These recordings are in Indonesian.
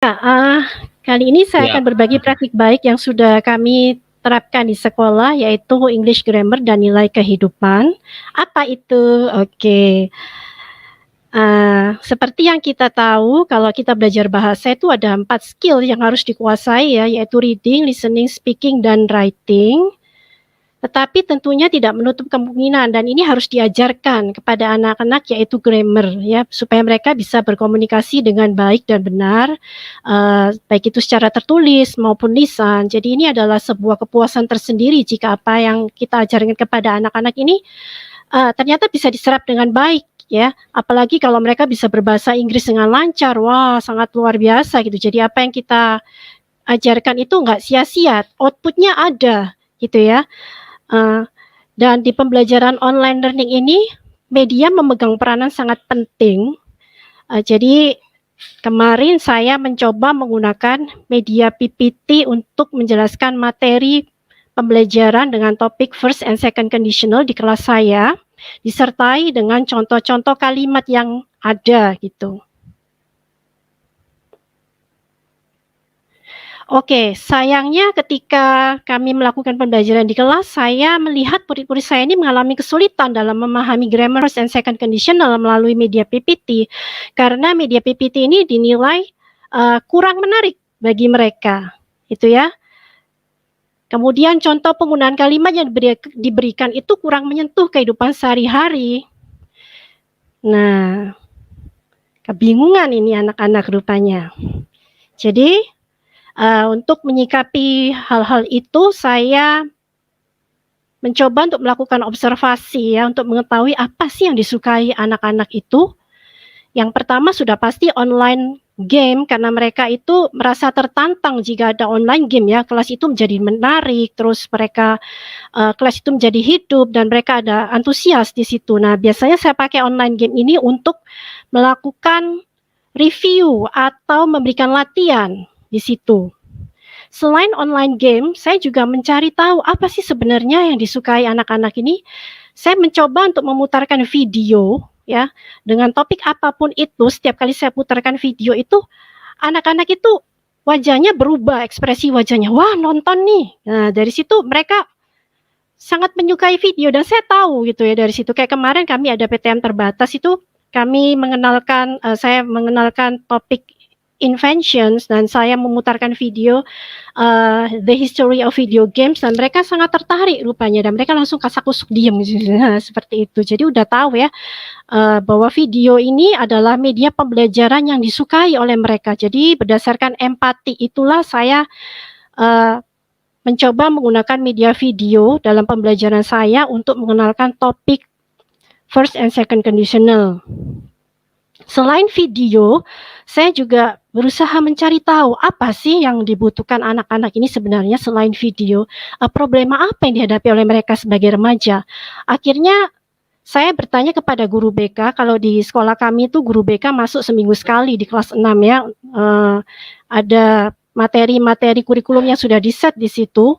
Ya, kali ini saya Ya. akan berbagi praktik baik yang sudah kami terapkan di sekolah, yaitu English Grammar dan nilai kehidupan. Apa itu? Oke. Seperti yang kita tahu, kalau kita belajar bahasa itu ada 4 skill yang harus dikuasai ya, yaitu reading, listening, speaking, dan writing. Tetapi tentunya tidak menutup kemungkinan dan ini harus diajarkan kepada anak-anak yaitu grammar ya, supaya mereka bisa berkomunikasi dengan baik dan benar, baik itu secara tertulis maupun lisan. Jadi ini adalah sebuah kepuasan tersendiri jika apa yang kita ajarkan kepada anak-anak ini, ternyata bisa diserap dengan baik ya, apalagi kalau mereka bisa berbahasa Inggris dengan lancar, wah sangat luar biasa gitu. Jadi apa yang kita ajarkan itu nggak sia-sia, output-nya ada gitu ya. Dan di pembelajaran online learning ini, media memegang peranan sangat penting. Jadi kemarin saya mencoba menggunakan media PPT untuk menjelaskan materi pembelajaran dengan topik first and second conditional di kelas saya, disertai dengan contoh-contoh kalimat yang ada gitu. Oke, sayangnya ketika kami melakukan pembelajaran di kelas, saya melihat murid-murid saya ini mengalami kesulitan dalam memahami grammar first and second conditional melalui media PPT. Karena media PPT ini dinilai kurang menarik bagi mereka, itu ya. Kemudian contoh penggunaan kalimat yang diberikan itu kurang menyentuh kehidupan sehari-hari. Nah, kebingungan ini anak-anak rupanya. Jadi untuk menyikapi hal-hal itu, saya mencoba untuk melakukan observasi ya, untuk mengetahui apa sih yang disukai anak-anak itu. Yang pertama sudah pasti online game, karena mereka itu merasa tertantang jika ada online game ya, kelas itu menjadi menarik, terus mereka kelas itu menjadi hidup dan mereka ada antusias di situ. Nah, biasanya saya pakai online game ini untuk melakukan review atau memberikan latihan di situ. Selain online game, saya juga mencari tahu apa sih sebenarnya yang disukai anak-anak ini. Saya mencoba untuk memutarkan video ya, dengan topik apapun itu. Setiap kali saya putarkan video itu, anak-anak itu wajahnya berubah, ekspresi wajahnya, wah nonton nih. Nah, dari situ mereka sangat menyukai video dan saya tahu gitu ya dari situ. Kayak kemarin kami ada PTM terbatas itu, kami mengenalkan, saya mengenalkan topik inventions dan saya memutarkan video the history of video games dan mereka sangat tertarik rupanya dan mereka langsung kasak-kusuk diam seperti itu. Jadi udah tahu ya bahwa video ini adalah media pembelajaran yang disukai oleh mereka. Jadi berdasarkan empati itulah saya mencoba menggunakan media video dalam pembelajaran saya untuk mengenalkan topik first and second conditional. Selain video, saya juga berusaha mencari tahu apa sih yang dibutuhkan anak-anak ini sebenarnya selain video, problema apa yang dihadapi oleh mereka sebagai remaja. Akhirnya saya bertanya kepada guru BK, kalau di sekolah kami itu guru BK masuk seminggu sekali di kelas 6 ya, ada materi-materi kurikulum yang sudah di-set di situ,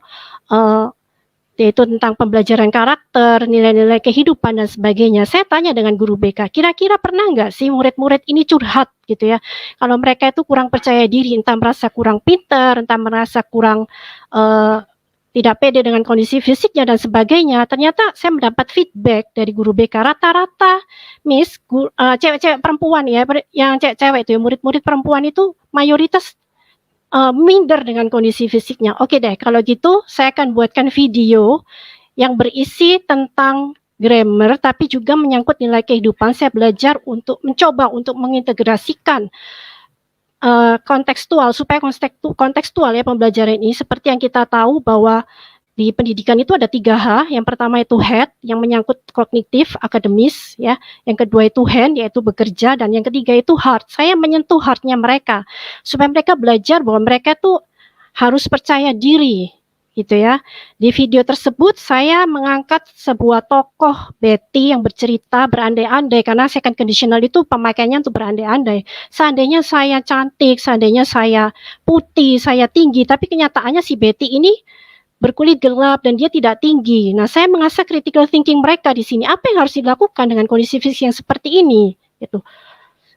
yaitu tentang pembelajaran karakter, nilai-nilai kehidupan dan sebagainya. Saya tanya dengan guru BK, kira-kira pernah nggak sih murid-murid ini curhat gitu ya, kalau mereka itu kurang percaya diri, entah merasa kurang pintar, entah merasa kurang tidak pede dengan kondisi fisiknya dan sebagainya. Ternyata saya mendapat feedback dari guru BK, rata-rata Miss, cewek-cewek perempuan ya, yang cewek-cewek itu ya, murid-murid perempuan itu mayoritas minder dengan kondisi fisiknya. Oke deh, kalau gitu saya akan buatkan video yang berisi tentang grammar, tapi juga menyangkut nilai kehidupan. Saya belajar untuk mencoba untuk mengintegrasikan kontekstual, supaya kontekstual ya pembelajaran ini. Seperti yang kita tahu bahwa di pendidikan itu ada 3H. Yang pertama itu head, yang menyangkut kognitif, akademis ya. Yang kedua itu hand, yaitu bekerja, dan yang ketiga itu heart. Saya menyentuh heartnya mereka supaya mereka belajar bahwa mereka tuh harus percaya diri gitu ya. Di video tersebut saya mengangkat sebuah tokoh Betty yang bercerita berandai-andai, karena second conditional itu pemakaiannya untuk berandai-andai. Seandainya saya cantik, seandainya saya putih, saya tinggi, tapi kenyataannya si Betty ini berkulit gelap dan dia tidak tinggi. Nah, saya mengasah critical thinking mereka di sini. Apa yang harus dilakukan dengan kondisi fisik yang seperti ini? Gitu.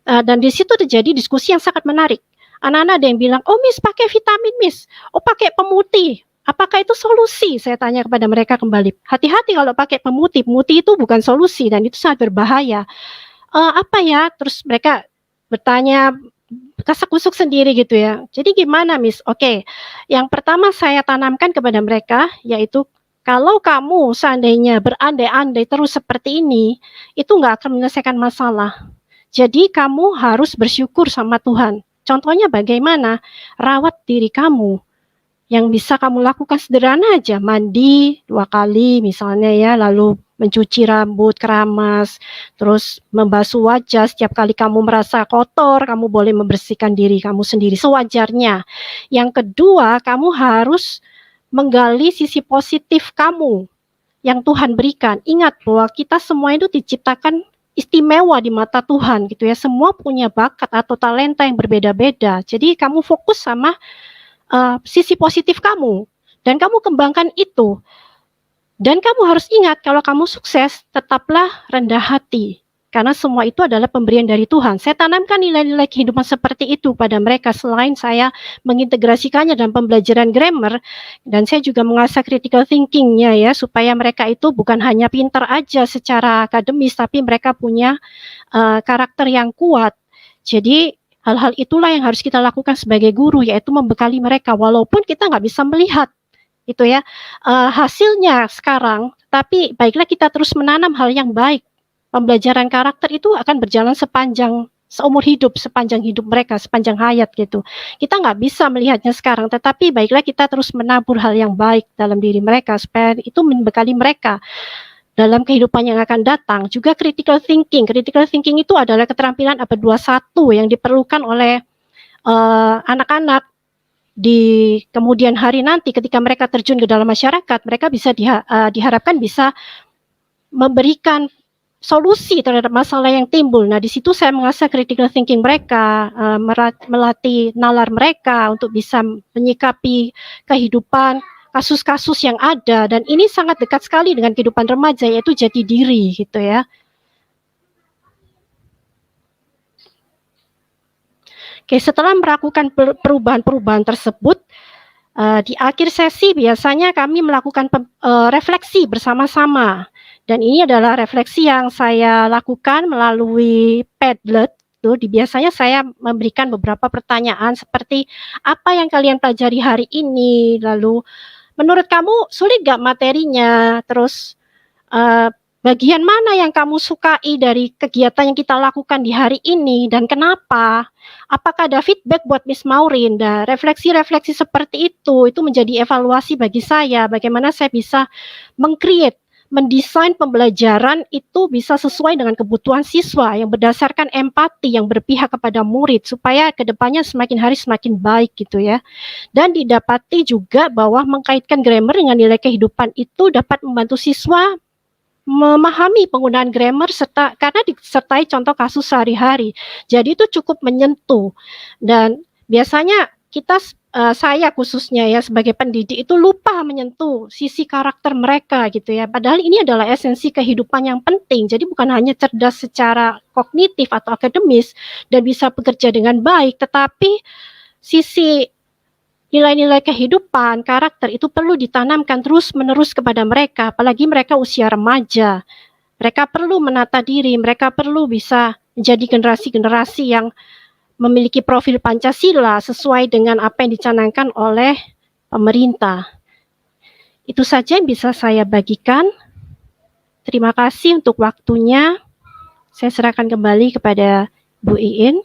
Dan di situ terjadi diskusi yang sangat menarik. Anak-anak ada yang bilang, oh Miss pakai vitamin Miss, oh pakai pemutih. Apakah itu solusi? Saya tanya kepada mereka kembali. Hati-hati kalau pakai pemutih. Pemutih itu bukan solusi dan itu sangat berbahaya. Apa ya? Terus mereka bertanya kasak-kusuk sendiri gitu ya. Jadi gimana Miss? Oke, yang pertama saya tanamkan kepada mereka yaitu kalau kamu seandainya berandai-andai terus seperti ini, itu nggak akan menyelesaikan masalah. Jadi kamu harus bersyukur sama Tuhan. Contohnya bagaimana? Rawat diri kamu. Yang bisa kamu lakukan sederhana aja, mandi 2 kali misalnya ya, lalu mencuci rambut, keramas, terus membasuh wajah setiap kali kamu merasa kotor, kamu boleh membersihkan diri kamu sendiri sewajarnya. Yang kedua, kamu harus menggali sisi positif kamu yang Tuhan berikan. Ingat bahwa kita semua itu diciptakan istimewa di mata Tuhan gitu ya. Semua punya bakat atau talenta yang berbeda-beda. Jadi kamu fokus sama sisi positif kamu dan kamu kembangkan itu. Dan kamu harus ingat kalau kamu sukses, tetaplah rendah hati. Karena semua itu adalah pemberian dari Tuhan. Saya tanamkan nilai-nilai kehidupan seperti itu pada mereka selain saya mengintegrasikannya dalam pembelajaran grammar. Dan saya juga mengasah critical thinking-nya ya, supaya mereka itu bukan hanya pintar aja secara akademis, tapi mereka punya karakter yang kuat. Jadi hal-hal itulah yang harus kita lakukan sebagai guru, yaitu membekali mereka. Walaupun kita nggak bisa melihat itu ya hasilnya sekarang, tapi baiklah kita terus menanam hal yang baik. Pembelajaran karakter itu akan berjalan seumur hidup, sepanjang hidup mereka, sepanjang hayat gitu. Kita nggak bisa melihatnya sekarang, tetapi baiklah kita terus menabur hal yang baik dalam diri mereka, supaya itu membekali mereka dalam kehidupan yang akan datang. Juga critical thinking. Critical thinking itu adalah keterampilan abad 21 yang diperlukan oleh anak-anak di kemudian hari nanti ketika mereka terjun ke dalam masyarakat. Mereka bisa diharapkan bisa memberikan solusi terhadap masalah yang timbul. Nah, di situ saya mengasah critical thinking mereka, melatih nalar mereka untuk bisa menyikapi kehidupan, kasus-kasus yang ada, dan ini sangat dekat sekali dengan kehidupan remaja, yaitu jati diri gitu ya. Oke, setelah melakukan perubahan-perubahan tersebut, di akhir sesi biasanya kami melakukan refleksi bersama-sama. Dan ini adalah refleksi yang saya lakukan melalui Padlet. Biasanya saya memberikan beberapa pertanyaan seperti apa yang kalian pelajari hari ini, lalu menurut kamu sulit gak materinya, terus bagian mana yang kamu sukai dari kegiatan yang kita lakukan di hari ini dan kenapa? Apakah ada feedback buat Miss Maureen? Dan refleksi-refleksi seperti itu menjadi evaluasi bagi saya, bagaimana saya bisa mendesain pembelajaran itu bisa sesuai dengan kebutuhan siswa yang berdasarkan empati, yang berpihak kepada murid, supaya kedepannya semakin hari semakin baik gitu ya. Dan didapati juga bahwa mengkaitkan grammar dengan nilai kehidupan itu dapat membantu siswa memahami penggunaan grammar karena disertai contoh kasus sehari-hari. Jadi itu cukup menyentuh. Dan biasanya saya khususnya ya sebagai pendidik itu lupa menyentuh sisi karakter mereka gitu ya. Padahal ini adalah esensi kehidupan yang penting. Jadi bukan hanya cerdas secara kognitif atau akademis dan bisa bekerja dengan baik, tetapi sisi nilai-nilai kehidupan, karakter itu perlu ditanamkan terus-menerus kepada mereka, apalagi mereka usia remaja. Mereka perlu menata diri, mereka perlu bisa menjadi generasi-generasi yang memiliki profil Pancasila sesuai dengan apa yang dicanangkan oleh pemerintah. Itu saja yang bisa saya bagikan. Terima kasih untuk waktunya. Saya serahkan kembali kepada Bu Iin.